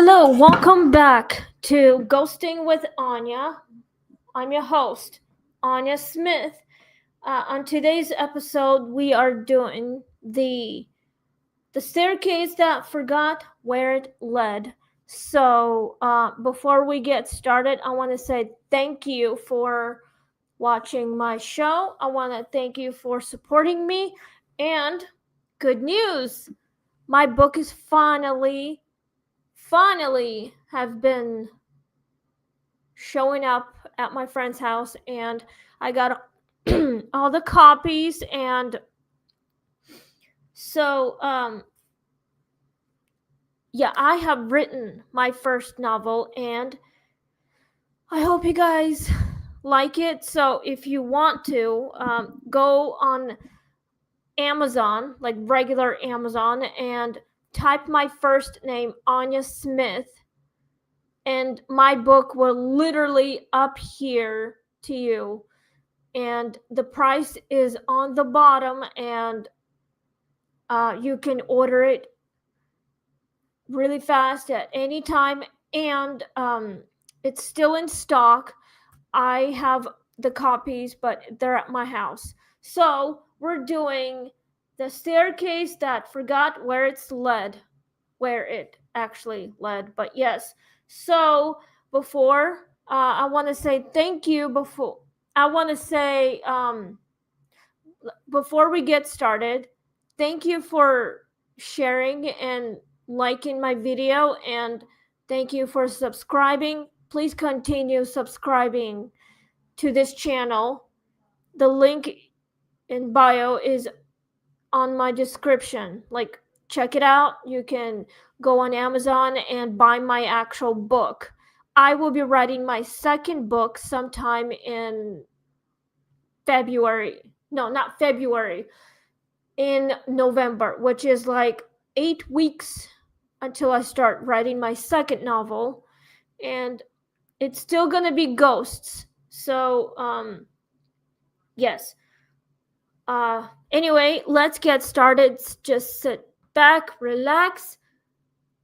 Hello, welcome back to Ghosting with Anya. I'm your host, Anya Smith. On today's episode, we are doing the staircase that forgot where it led. So, before we get started, I want to say thank you for watching my show. I want to thank you for supporting me. And good news, my book is finally have been showing up at my friend's house, and I got all the copies. And so yeah, I have written my first novel, and I hope you guys like it. So if you want to, go on Amazon, like regular Amazon, and type my first name, Anya Smith, and my book will literally appear to you. And the price is on the bottom, and you can order it really fast at any time. And it's still in stock. I have the copies, but they're at my house. So we're doing the staircase that forgot where it actually led. But yes, so before I want to say thank you. Before we get started, thank you for sharing and liking my video, and thank you for subscribing. Please continue subscribing to this channel. The link in bio is on my description. Like, check it out. You can go on Amazon and buy my actual book. I will be writing my second book sometime in February. No, not February. In November, which is like 8 weeks until I start writing my second novel. And it's still gonna be ghosts. So yes. Anyway, let's get started. Just sit back, relax,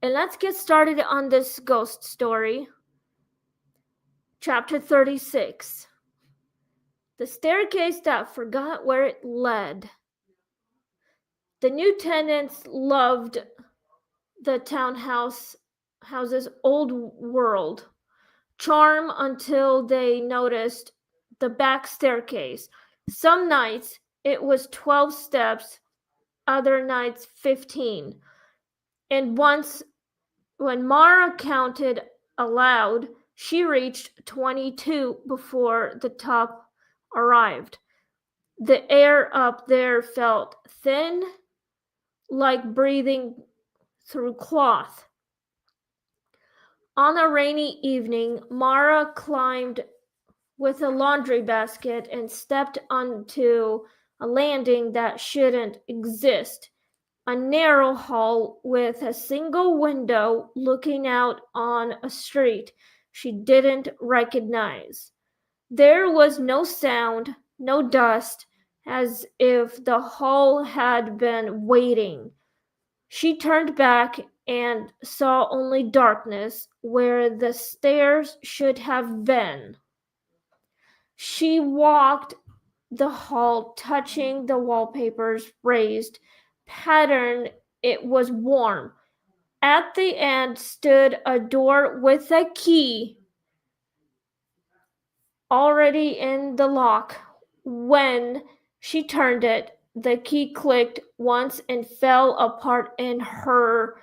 and let's get started on this ghost story. Chapter 36. The staircase that forgot where it led. The new tenants loved the townhouse's old world charm until they noticed the back staircase. Some nights it was 12 steps, other nights 15. And once, when Mara counted aloud, she reached 22 before the top arrived. The air up there felt thin, like breathing through cloth. On a rainy evening, Mara climbed with a laundry basket and stepped onto a landing that shouldn't exist. A narrow hall with a single window looking out on a street she didn't recognize. There was no sound, no dust, as if the hall had been waiting. She turned back and saw only darkness where the stairs should have been. She walked the hall, touching the wallpaper's raised pattern. It was warm. At the end stood a door with a key already in the lock. When she turned it, the key clicked once and fell apart in her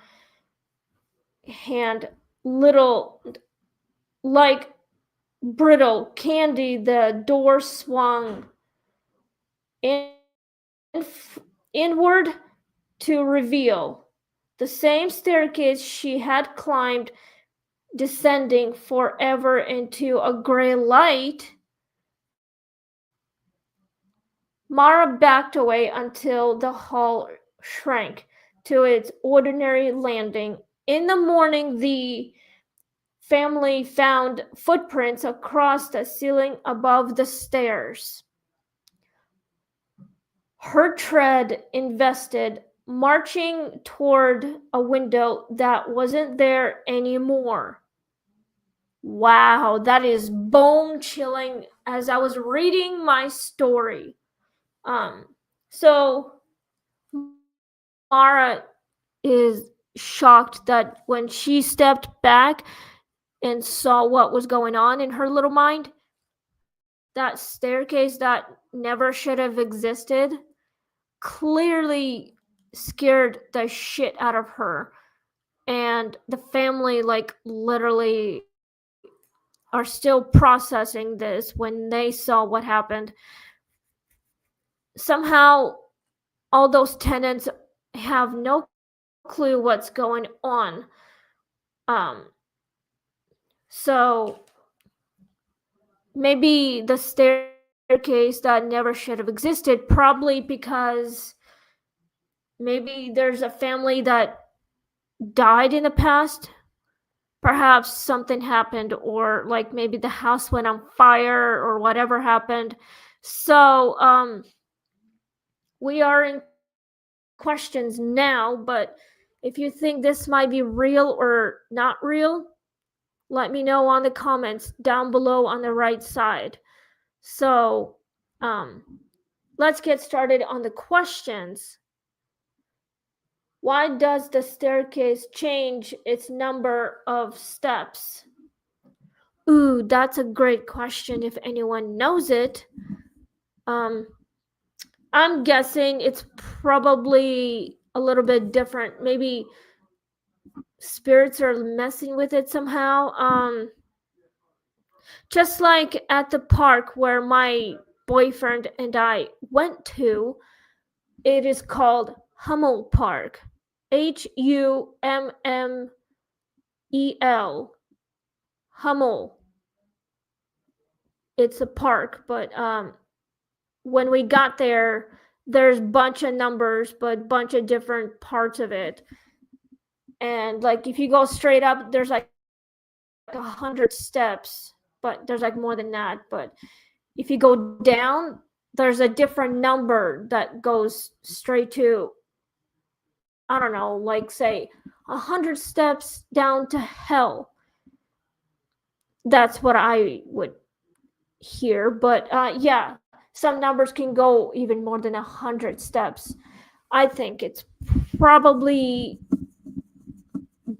hand. Little, like brittle candy, the door swung inward to reveal the same staircase she had climbed, descending forever into a gray light. Mara backed away until the hall shrank to its ordinary landing. In the morning, the family found footprints across the ceiling above the stairs. Her tread invested marching toward a window that wasn't there anymore. Wow, that is bone chilling as I was reading my story. So Mara is shocked that when she stepped back and saw what was going on in her little mind, that staircase that never should have existed clearly scared the shit out of her. And the family, like, literally are still processing this when they saw what happened. Somehow, all those tenants have no clue what's going on. So maybe the staircase that never should have existed, probably because maybe there's a family that died in the past. Perhaps something happened, or like maybe the house went on fire, or whatever happened. So we are in questions now, but if you think this might be real or not real, let me know on the comments down below on the right side. So let's get started on the questions. Why does the staircase change its number of steps? Ooh, that's a great question if anyone knows it. I'm guessing it's probably a little bit different. Maybe spirits are messing with it somehow. Just like at the park where my boyfriend and I went to, it is called Hummel Park. Hummel. Hummel. It's a park, but when we got there, there's a bunch of numbers, but bunch of different parts of it. And like if you go straight up, there's like 100 steps, but there's like more than that. But if you go down, there's a different number that goes straight to, I don't know, like say 100 steps down to hell. That's what I would hear. But yeah, some numbers can go even more than 100 steps. I think it's probably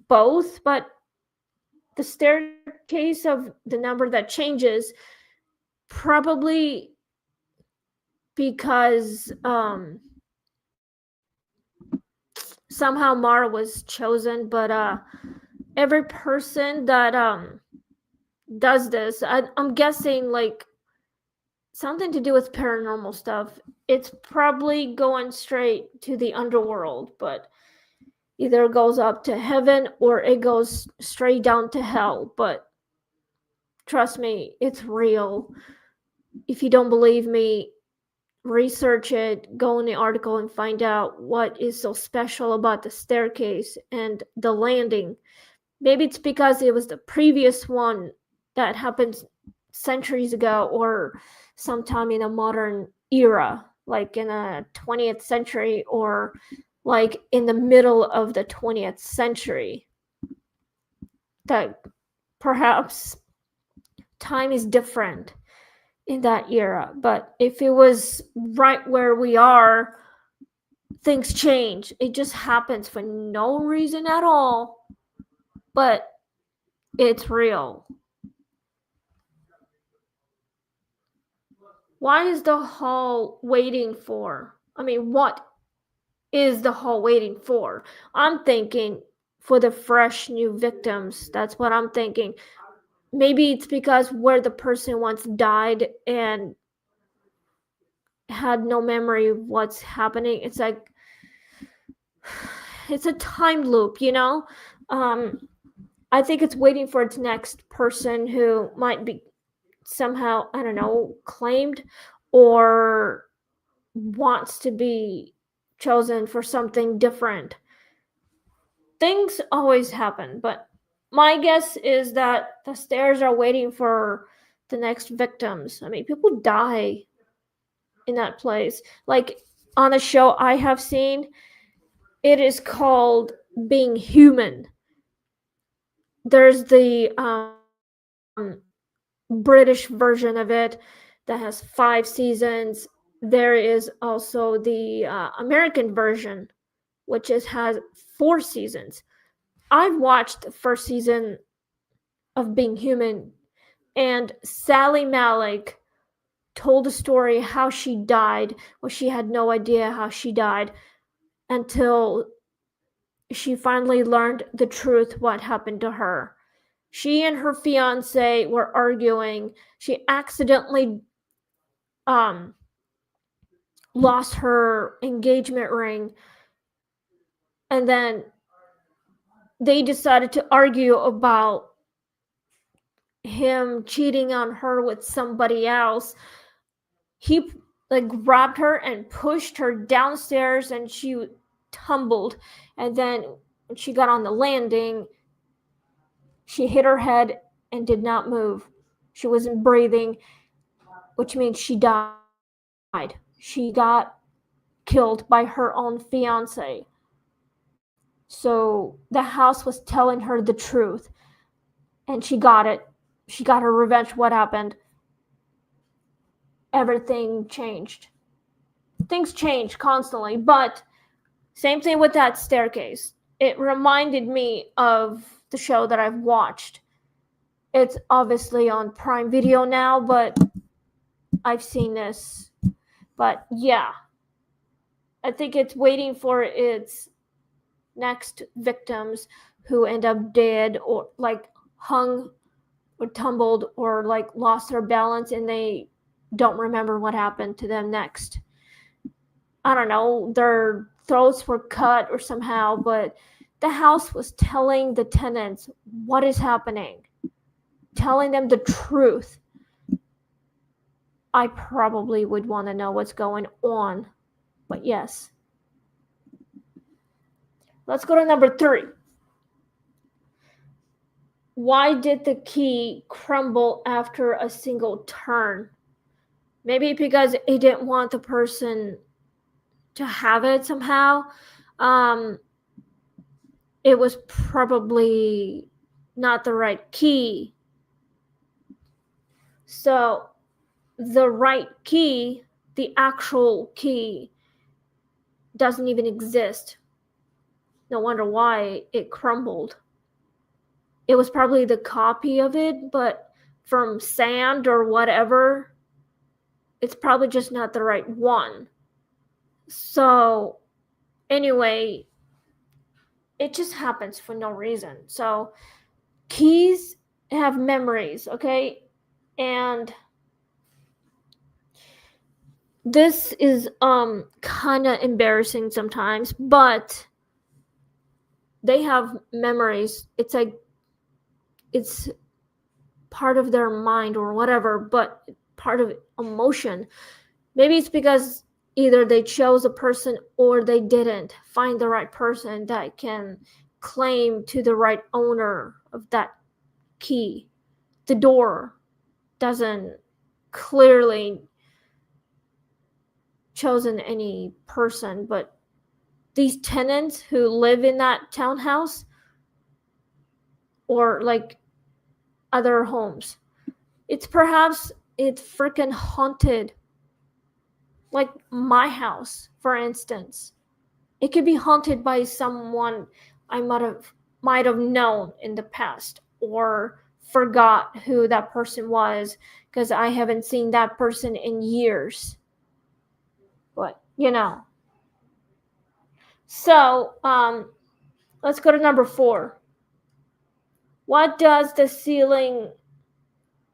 both, but the staircase of the number that changes probably because somehow Mara was chosen, but every person that does this, I'm guessing like something to do with paranormal stuff. It's probably going straight to the underworld, but either it goes up to heaven or it goes straight down to hell. But trust me, it's real. If you don't believe me, research it, go in the article and find out what is so special about the staircase and the landing. Maybe it's because it was the previous one that happened centuries ago, or sometime in a modern era, like in the 20th century, or like in the middle of the 20th century. That perhaps time is different in that era. But if it was right where we are, things change. It just happens for no reason at all. But it's real. Why is the hall waiting for? I mean, what is the hall waiting for? I'm thinking for the fresh new victims. That's what I'm thinking. Maybe it's because where the person once died and had no memory of what's happening. It's like it's a time loop, you know? I think it's waiting for its next person who might be somehow, I don't know, claimed or wants to be chosen for something different. Things always happen, but my guess is that the stairs are waiting for the next victims. I mean, people die in that place. Like on a show I have seen, It is called Being Human. There's the British version of it that has 5 seasons. There is also the American version, which has 4 seasons. I've watched the first season of Being Human, and Sally Malik told a story how she died. Well, she had no idea how she died until she finally learned the truth what happened to her. She and her fiance were arguing. She accidentally lost her engagement ring, and then they decided to argue about him cheating on her with somebody else. He grabbed her and pushed her downstairs, and she tumbled, and then when she got on the landing, she hit her head and did not move. She wasn't breathing, which means she died. She got killed by her own fiance. So the house was telling her the truth, and she got it. She got her revenge. What happened? Everything changed. Things change constantly, but same thing with that staircase. It reminded me of the show that I've watched. It's obviously on Prime Video now, but I've seen this. But yeah, I think it's waiting for its next victims who end up dead or hung or tumbled or lost their balance and they don't remember what happened to them next. I don't know, their throats were cut or somehow, but the house was telling the tenants what is happening, telling them the truth. I probably would want to know what's going on, but yes. Let's go to number 3. Why did the key crumble after a single turn? Maybe because it didn't want the person to have it somehow. It was probably not the right key. So the right key, the actual key, doesn't even exist. No wonder why it crumbled. It was probably the copy of it, but from sand or whatever, it's probably just not the right one. So anyway, it just happens for no reason. So keys have memories, okay? And this is kind of embarrassing sometimes, but they have memories. It's part of their mind or whatever, but part of emotion. Maybe it's because either they chose a person or they didn't find the right person that can claim to the right owner of that key. The door doesn't clearly chosen any person, but these tenants who live in that townhouse or other homes, it's freaking haunted. Like my house, for instance, it could be haunted by someone I might have known in the past or forgot who that person was because I haven't seen that person in years. But so let's go to number 4. What does the ceiling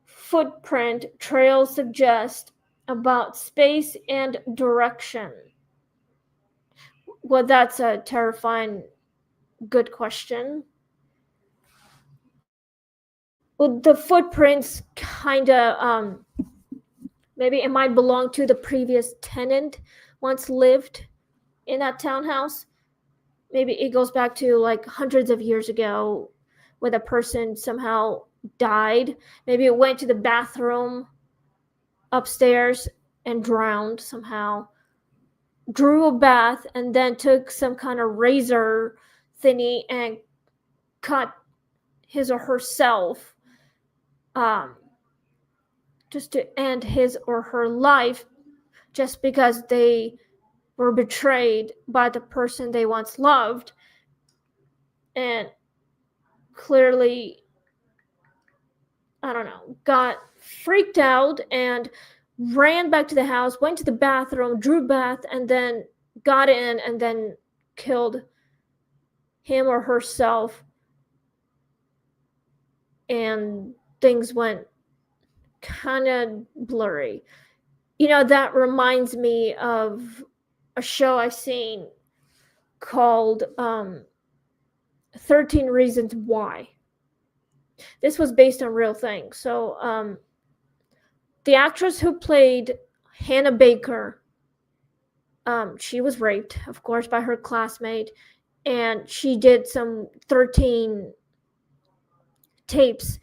footprint trail suggest about space and direction? Well, that's a terrifying good question. Well, the footprints kind of maybe it might belong to the previous tenant once lived in that townhouse. Maybe it goes back to hundreds of years ago when a person somehow died. Maybe it went to the bathroom upstairs and drowned somehow. drew a bath and then took some kind of razor thingy and cut his or herself, just to end his or her life, just because they were betrayed by the person they once loved, and clearly, I don't know, got freaked out and ran back to the house, went to the bathroom, drew a bath, and then got in and then killed him or herself. And things went kind of blurry. That reminds me of a show I've seen called 13 Reasons Why. This was based on real things. So the actress who played Hannah Baker, she was raped, of course, by her classmate, and she did some 13 tapes.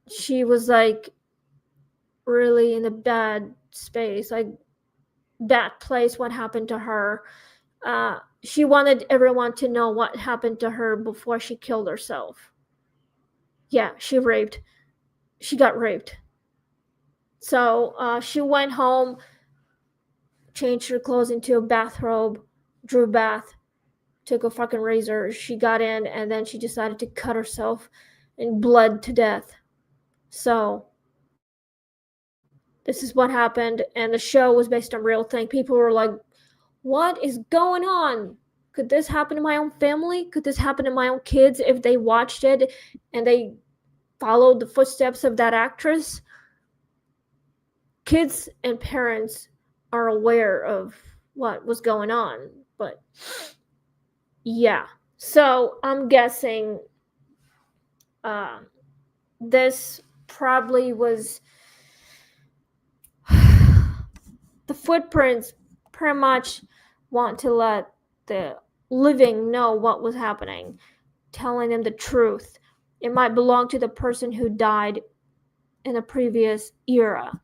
She was like really in a bad space, like that place, what happened to her. She wanted everyone to know what happened to her before she killed herself. Yeah, she got raped. So she went home, changed her clothes into a bathrobe, drew a bath, took a fucking razor. She got in, and then she decided to cut herself and bled to death. So this is what happened, and the show was based on real thing. People were like, what is going on? Could this happen to my own family? Could this happen to my own kids if they watched it and they followed the footsteps of that actress? Kids and parents are aware of what was going on, but yeah. So I'm guessing this probably was the footprints pretty much want to let the living know what was happening, telling them the truth. It might belong to the person who died in a previous era.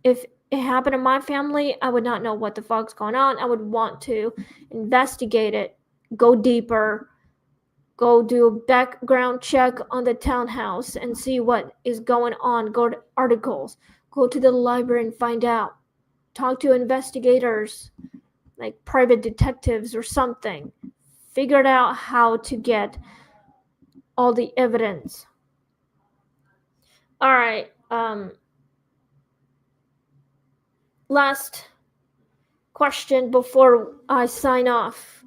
If it happened to my family, I would not know what the fuck's going on. I would want to investigate it, go deeper, go do a background check on the townhouse and see what is going on. Go to articles, go to the library and find out. Talk to investigators, like private detectives or something. Figured out how to get all the evidence. All right. Last question before I sign off.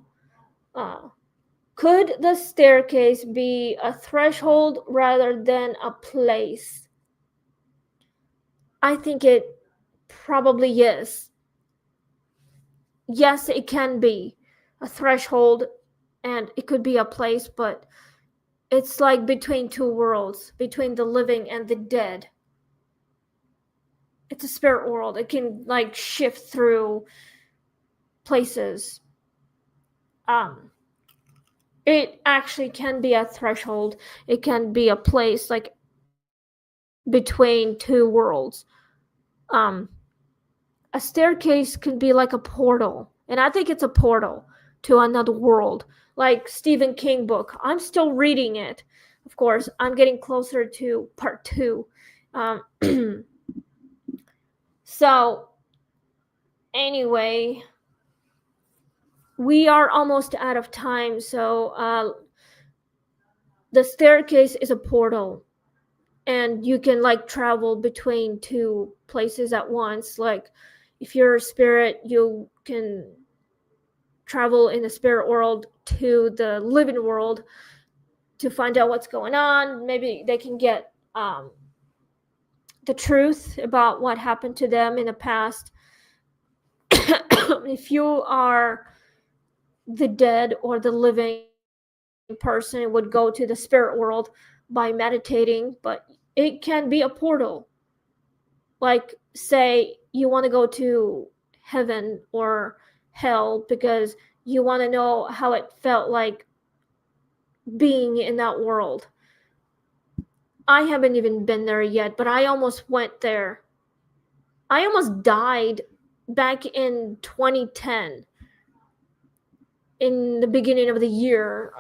Could the staircase be a threshold rather than a place? I think it probably is. Yes, it can be a threshold and it could be a place, but it's like between two worlds, between the living and the dead. It's a spirit world. It can like shift through places. It actually can be a threshold. It can be a place like between two worlds. A staircase could be like a portal, and I think it's a portal to another world, like Stephen King book. I'm still reading it. Of course, I'm getting closer to part 2. So anyway, we are almost out of time. So the staircase is a portal, and you can like travel between two places at once. Like if you're a spirit, you can travel in the spirit world to the living world to find out what's going on. Maybe they can get the truth about what happened to them in the past. If you are the dead or the living person, it would go to the spirit world by meditating, but it can be a portal. Like, say you want to go to heaven or hell because you want to know how it felt like being in that world. I haven't even been there yet, but I almost went there. I almost died back in 2010, in the beginning of the year,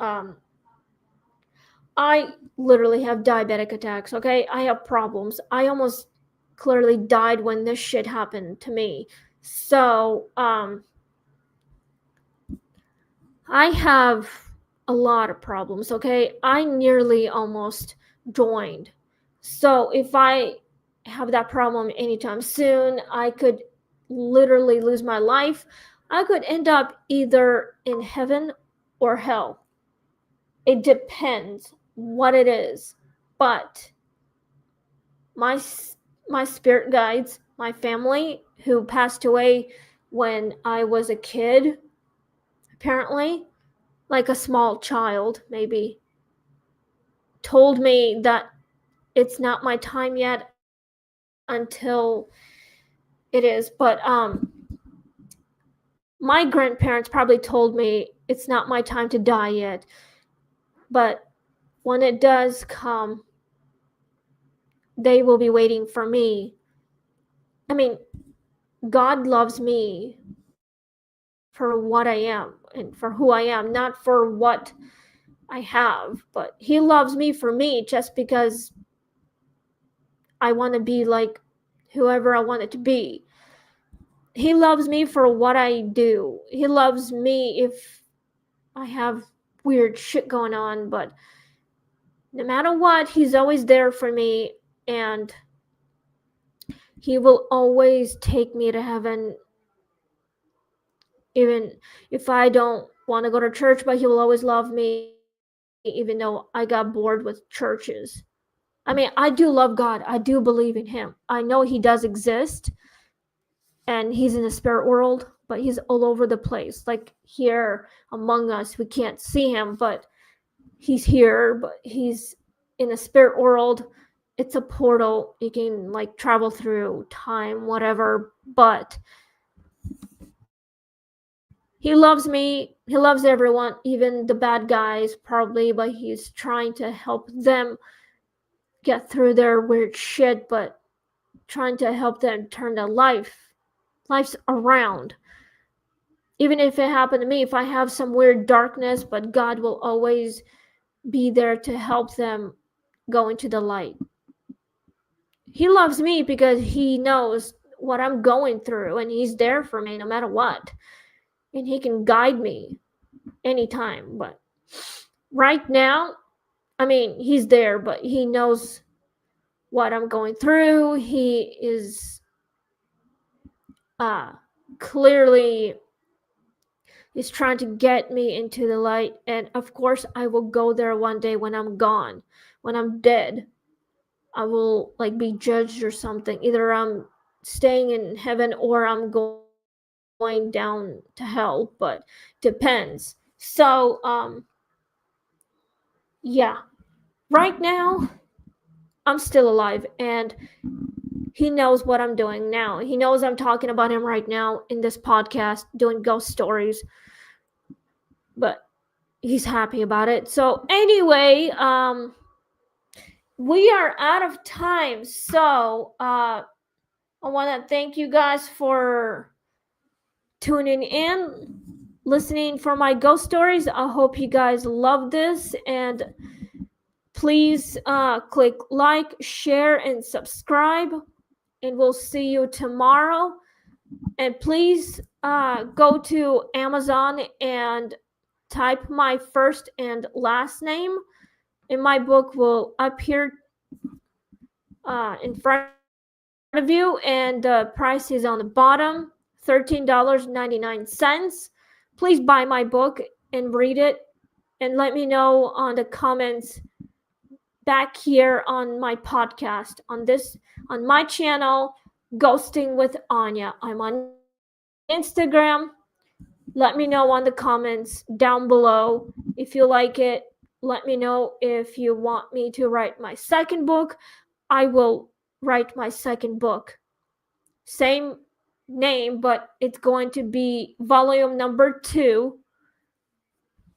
I literally have diabetic attacks, okay? I have problems. I almost clearly died when this shit happened to me. So, I have a lot of problems, okay? I nearly almost joined. So, if I have that problem anytime soon, I could literally lose my life. I could end up either in heaven or hell. It depends what it is. But my my spirit guides, my family who passed away when I was a kid, apparently, like a small child, maybe, told me that it's not my time yet until it is. But my grandparents probably told me it's not my time to die yet. But when it does come, they will be waiting for me. I mean, God loves me for what I am and for who I am, not for what I have, but He loves me for me just because I want to be like whoever I want it to be. He loves me for what I do. He loves me if I have weird shit going on, but no matter what, He's always there for me, and He will always take me to heaven, even if I don't want to go to church, but He will always love me, even though I got bored with churches. I mean, I do love God. I do believe in Him. I know He does exist and He's in the spirit world, but He's all over the place. Like here among us, we can't see Him, but He's here, but He's in the spirit world. It's a portal. You can like travel through time, whatever, but He loves me. He loves everyone, even the bad guys, probably, but He's trying to help them get through their weird shit, but trying to help them turn their life's around. Even if it happened to me, if I have some weird darkness, but God will always be there to help them go into the light. He loves me because He knows what I'm going through, and He's there for me no matter what. And He can guide me anytime. But right now, I mean, He's there, but He knows what I'm going through. He is clearly is trying to get me into the light, and of course I will go there one day when I'm gone, when I'm dead. I will like be judged or something. Either I'm staying in heaven or I'm going down to hell, but depends. So yeah, right now I'm still alive, and He knows what I'm doing now. He knows I'm talking about Him right now in this podcast, doing ghost stories. But He's happy about it. So anyway, we are out of time. So I want to thank you guys for tuning in, listening for my ghost stories. I hope you guys love this, and please click like, share, and subscribe, and we'll see you tomorrow. And please go to Amazon and type my first and last name, and my book will appear in front of you, and the price is on the bottom, $13.99. Please buy my book and read it, and let me know on the comments back here on my podcast, on my channel, Ghosting with Anya. I'm on Instagram. Let me know on the comments down below if you like it. Let me know if you want me to write my second book. I will write my second book. Same name, but it's going to be volume number 2.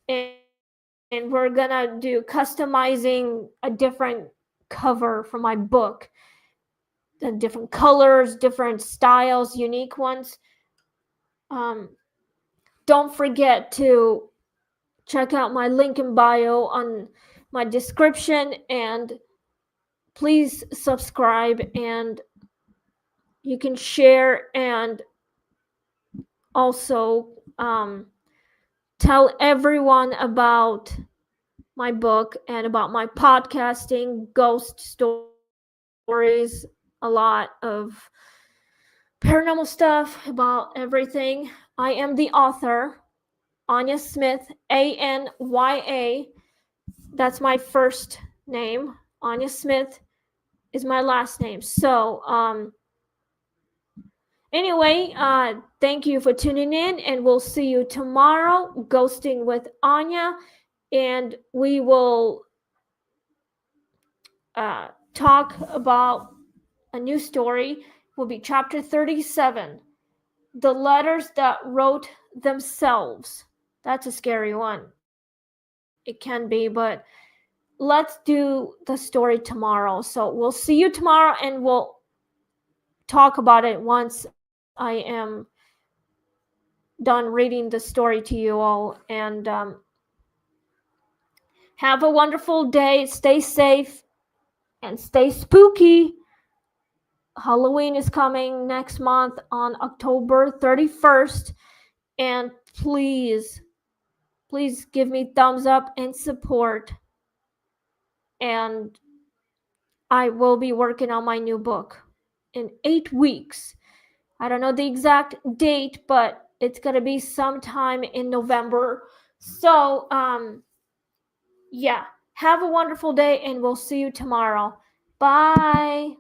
And we're gonna do customizing a different cover for my book. The different colors, different styles, unique ones. don't forget to check out my link in bio on my description, and please subscribe, and you can share, and also tell everyone about my book and about my podcasting, ghost stories, a lot of paranormal stuff, about everything. I am the author, Anya Smith, Anya. That's my first name. Anya Smith is my last name. So, anyway, thank you for tuning in, and we'll see you tomorrow, Ghosting with Anya, and we will talk about a new story. Will be chapter 37, The Letters That Wrote Themselves. That's a scary one. It can be, but let's do the story tomorrow. So we'll see you tomorrow, and we'll talk about it once I am done reading the story to you all. And have a wonderful day. Stay safe and stay spooky. Halloween is coming next month on October 31st. And please give me thumbs up and support. And I will be working on my new book in 8 weeks. I don't know the exact date, but it's going to be sometime in November. So, yeah. Have a wonderful day, and we'll see you tomorrow. Bye.